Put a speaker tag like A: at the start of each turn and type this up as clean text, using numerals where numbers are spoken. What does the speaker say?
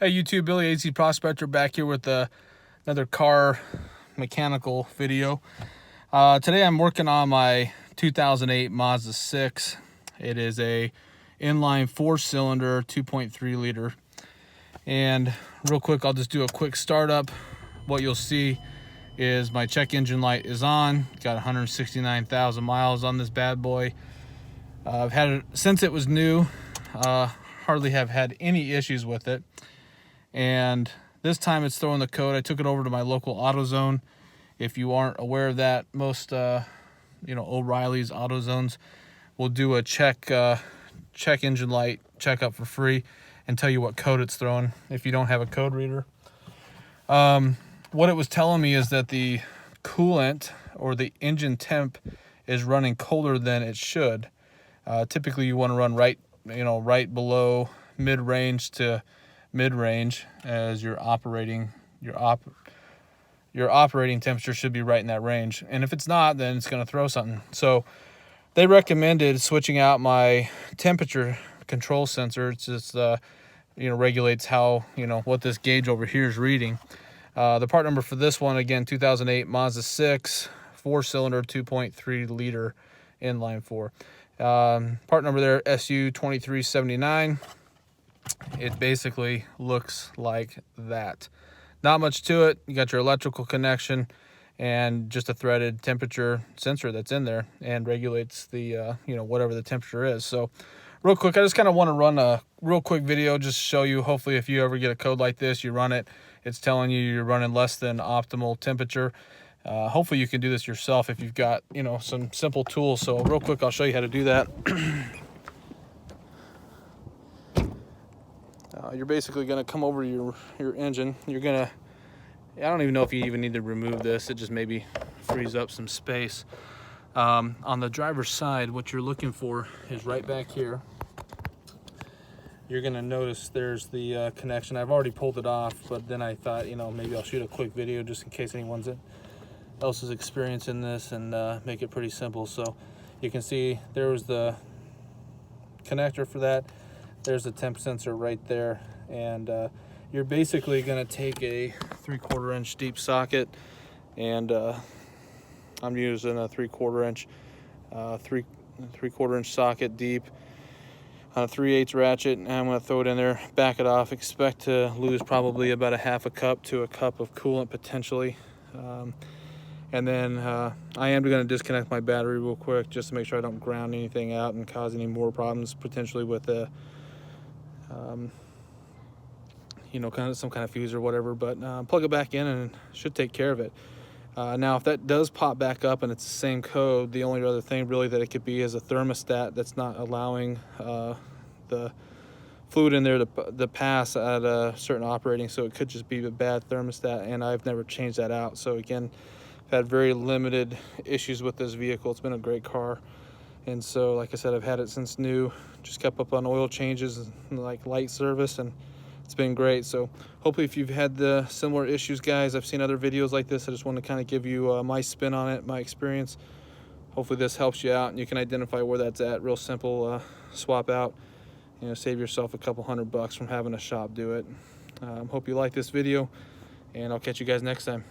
A: Hey YouTube, Billyazprospector back here with another car mechanical video. Today I'm working on my 2008 Mazda 6. It is a inline 4-cylinder 2.3 liter. And real quick, I'll just do a quick startup. What you'll see is my check engine light is on. Got 169,000 miles on this bad boy. I've had it since it was new. Hardly have had any issues with it. And this time it's throwing the code. I took it over to my local AutoZone. If you aren't aware of that, most O'Reilly's AutoZones will do a check engine light checkup for free and tell you what code it's throwing if you don't have a code reader. What it was telling me is that the coolant or the engine temp is running colder than it should. Typically you want to run right below mid-range to mid-range as your operating temperature should be right in that range. And if it's not, then it's going to throw something. So they recommended switching out my temperature control sensor. It's just regulates how what this gauge over here is reading. The part number for this one, again, 2008 Mazda 6 4-cylinder 2.3 liter inline 4. Part number there, SU2379. It basically looks like that. Not much to it. You got your electrical connection and just a threaded temperature sensor that's in there and regulates the whatever the temperature is. So real quick, I just kind of want to run a real quick video just to show you. Hopefully if you ever get a code like this, you run it, it's telling you you're running less than optimal temperature. Hopefully you can do this yourself if you've got some simple tools. So real quick, I'll show you how to do that. You're basically going to come over your engine. You're going to, I don't even know if you even need to remove this. It just maybe frees up some space. On the driver's side, what you're looking for is right back here. You're going to notice there's the connection. I've already pulled it off, but then I thought, maybe I'll shoot a quick video just in case anyone else is experiencing this and make it pretty simple. So you can see there was the connector for that. There's the temp sensor right there, and you're basically going to take a 3/4 inch deep socket, and I'm using a 3/4 inch, 3/4 inch socket deep on a 3/8 ratchet, and I'm going to throw it in there, back it off. Expect to lose probably about a half a cup to a cup of coolant potentially. And then I am going to disconnect my battery real quick just to make sure I don't ground anything out and cause any more problems potentially with the kind of some kind of fuse or whatever. But plug it back in and it should take care of it. Now if that does pop back up and it's the same code, the only other thing really that it could be is a thermostat that's not allowing the fluid in there to pass at a certain operating. So it could just be a bad thermostat, and I've never changed that out. So again, I've had very limited issues with this vehicle. It's been a great car, and so like I said, I've had it since new. Just kept up on oil changes and like light service, and it's been great. So hopefully if you've had the similar issues, guys, I've seen other videos like this. I just want to kind of give you my spin on it, my experience. Hopefully this helps you out and you can identify where that's at. Real simple swap out. Save yourself a couple $100 from having a shop do it. Hope you like this video, and I'll catch you guys next time.